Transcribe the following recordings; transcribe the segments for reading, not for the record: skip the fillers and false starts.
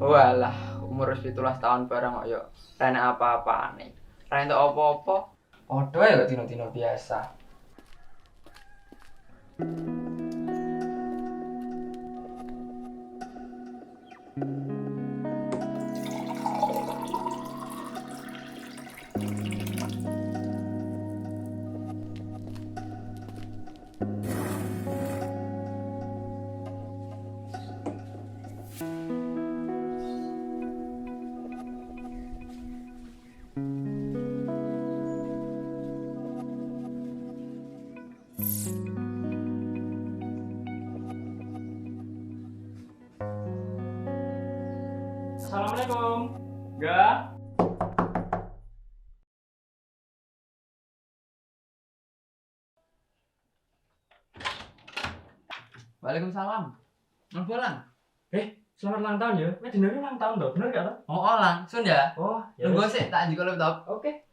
Walah, umur 17 tahun bareng kok yo. Ra enak apa-apane. Ra entuk apa-apa. Padha ya kok dino-dino biasa. Assalamualaikum. Enggak. Waalaikumsalam. Bulan. Selamat ulang tahun ya. Dino ini ulang tahun toh, bener gak toh? Oh, langsung ya. Oh, ya. Tunggu sih, tak njiko laptop. Oke.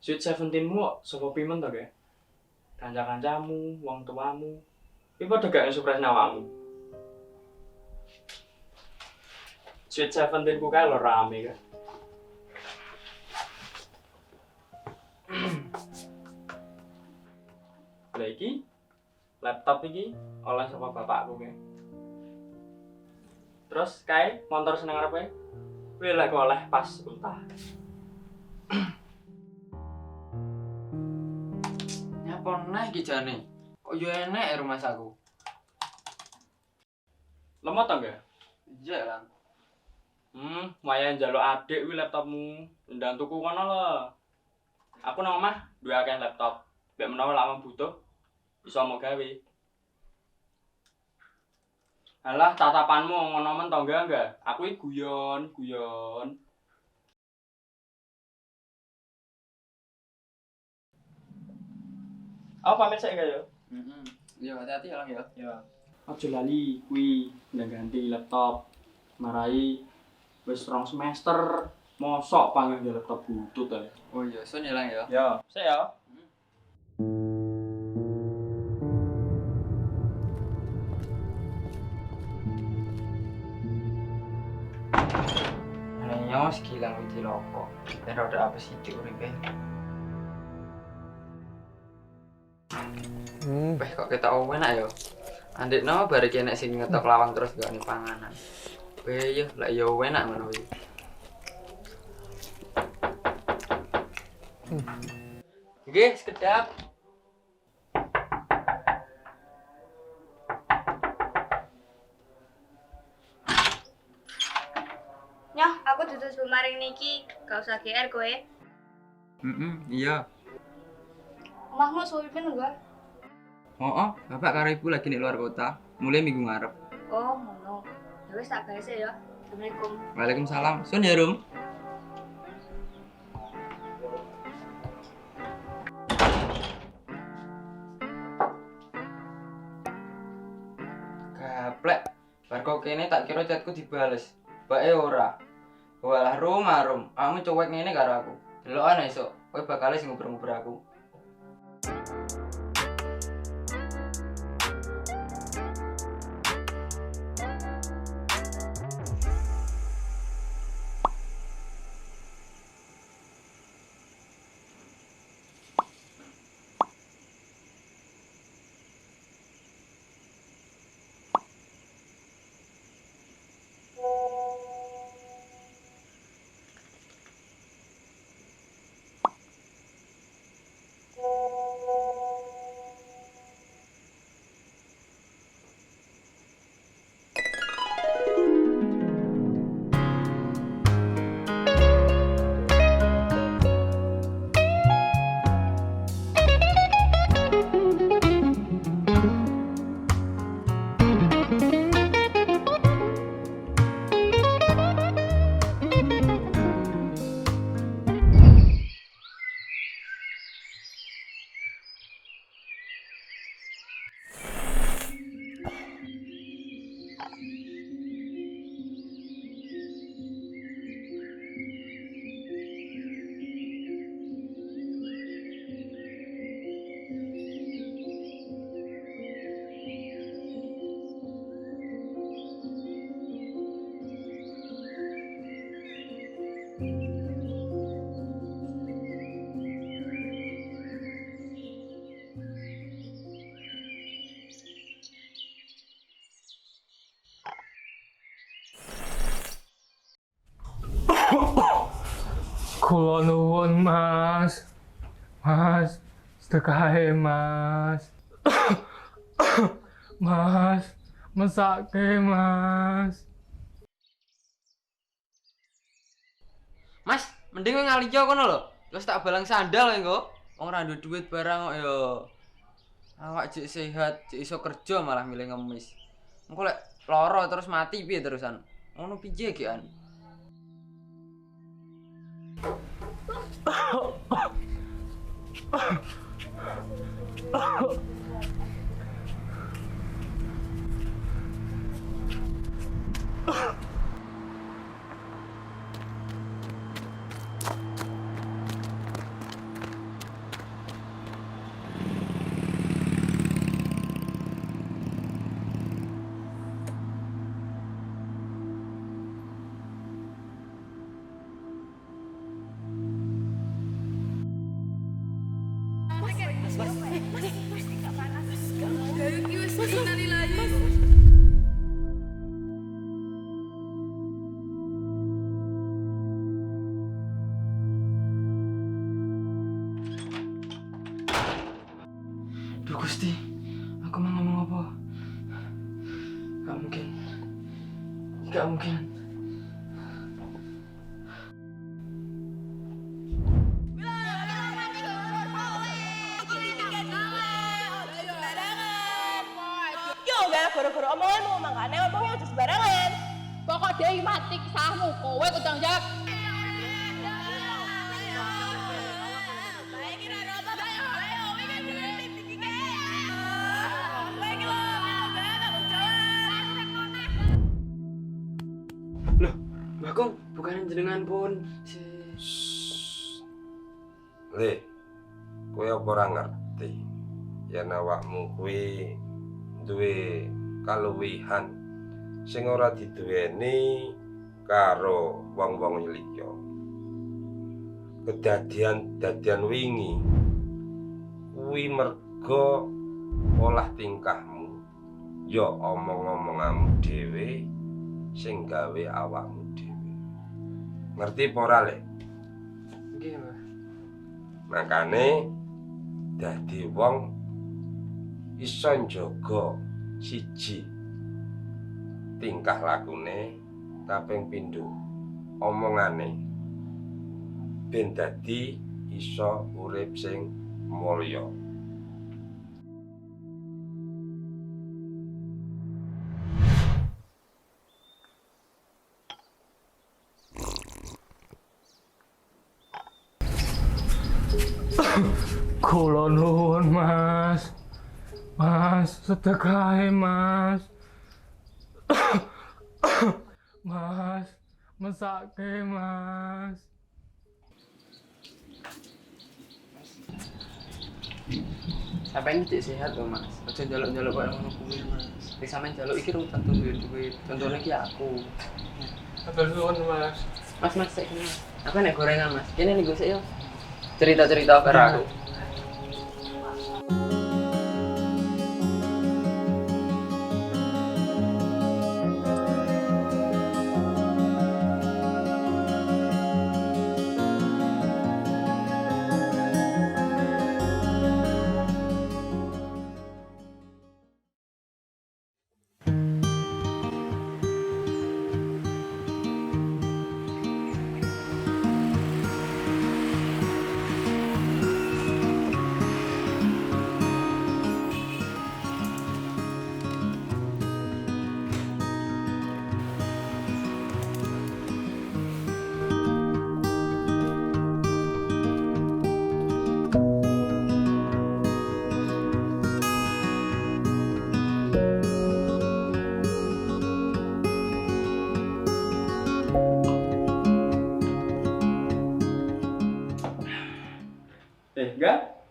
Sweet Seventeen-mu kok sapa pimen to, Ge? Kanca-kancamu, wong tuamu. Iki padha gak surprise nawamu. Sweet Seventeen-ku kae lho rame kan. Lah iki laptop iki oleh saka bapakku kae. Terus kae motor seneng arepe. Kuwi lek oleh pas ultah. Nyapa neh iki jane. Kok yo enek ya rumah saku. Lemot to, Ge? Iya lah. Lumayan njaluk adik kuwi laptopmu. Ndang tuku kono lho. Aku nang omah duwe akeh laptop. Nek menawa lama butuh iso mau gawe. Alah, tatapanmu ngono men to enggak? Aku iki guyon. Aku pamit sik enggak ya? Yo hati-hati ya, Lang ya. Ya. Aja lali kuwi ndang ganti laptop. Marai wis 2 semester. Mosok panggil laptop butut ae. Oh iya, sun ya, Lang ya. Ya, sik ya. Nyos gilang wiji lopo. Ben rada apa sih uripe? Kok kita enak ya. Andekno bare ki enek sing ngetok lawang terus gak panganan. Yo lek yo enak ngono kuwi. Nggih, sekedap. Nyoh, aku dudu sumaring niki, gak usah GR kowe. Iya. Omahmu suwi pin enggak? Oh, bapak karo ibu lagi nek luar kota, mulai minggu ngarep. Oh, ngono. Ya wis tak gawe sik ya. Assalamualaikum. Waalaikumsalam. Sun ya, Rum. Gaplek. Bar kok kene tak kira chatku dibales. Bae ora. Walah Rum, kamu cuek ngene karo aku. Delokan esuk, kowe bakal sing ngobrol-ngobrol aku. Kula nuwun, Mas. Mas, sedekahe, Mas. Mas, mesake, Mas. Mas, mending kowe ngalijo kono lho. Terus tak balang sandal kowe engko. Wong ora duwe duit barang kok ya. Awak jek sehat, jek iso kerja malah milih ngemis. Engko lek lara terus mati piye terusan? Ngono piye gekan? Duh Gusti, aku mau ngomong apa? Gak mungkin. Gak mungkin. Yo gak gara-gara omonganmu makanya ngomongnya aja sembarangan. Pokok dia mati kisahmu, kowe kudang jawab. Bagong, bukan jenengan pun. Le, kowe apa ora ngerti? Yen awakmu kuwi duwe kaluwihan sing ora diduweni karo wong-wong liya. Kedadian wingi kuwi merga olah tingkahmu, ya omong-omonganmu dhewe sing gawe awakmu dhewe. Ngerti apa ora, Le? Nggih, Mas. Makane dadi wong iso njaga siji tingkah lakune, kaping pindho omongane ben dadi iso urip sing mulya. Kula nuwun, Mas. Mas, sedekahe, Mas. Mas, mesake, Mas. Sampai ini cek sehat loh Mas. Aja njaluk-njaluk kaya ngono kuwi Mas. Nek sampean njaluk iki rung tentu duwe-duwe. Contone ki aku. Hatur nuwun, Mas. Mas, sik kene. Apa nek gorengan Mas? Kene ning gosek yo. Cerita-cerita karo aku. Enggak?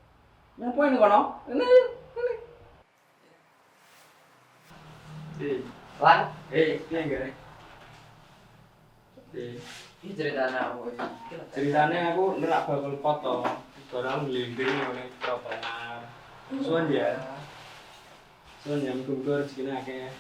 Ngapain kono? Ini. Lan, Ini enggak. iki ceritane aku. Ceritanya aku nerak bakul foto. Barang ngelinding oleh propenar. Suan ya. Suan ya, muka-muka rezekinya akeh.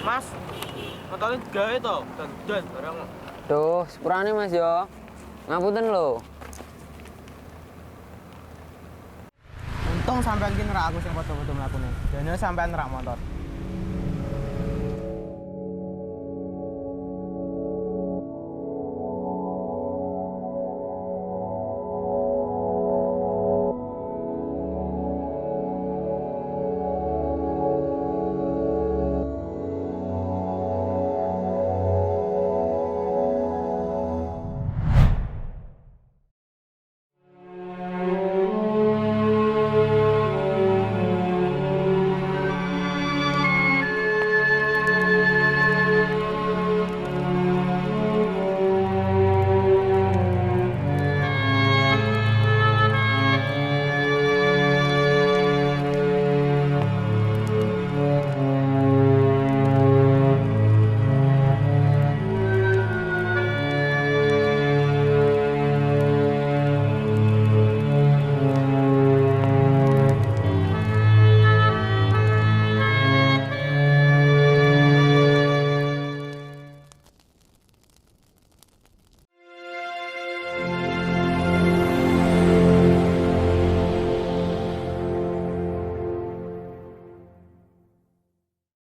Mas, motornya digawe to, dan barang. Duh, sepurane Mas yo. Ngapunten lho. Untung sampean ki nerak aku sing foto-foto mlakune. Dene sampean nerak motor.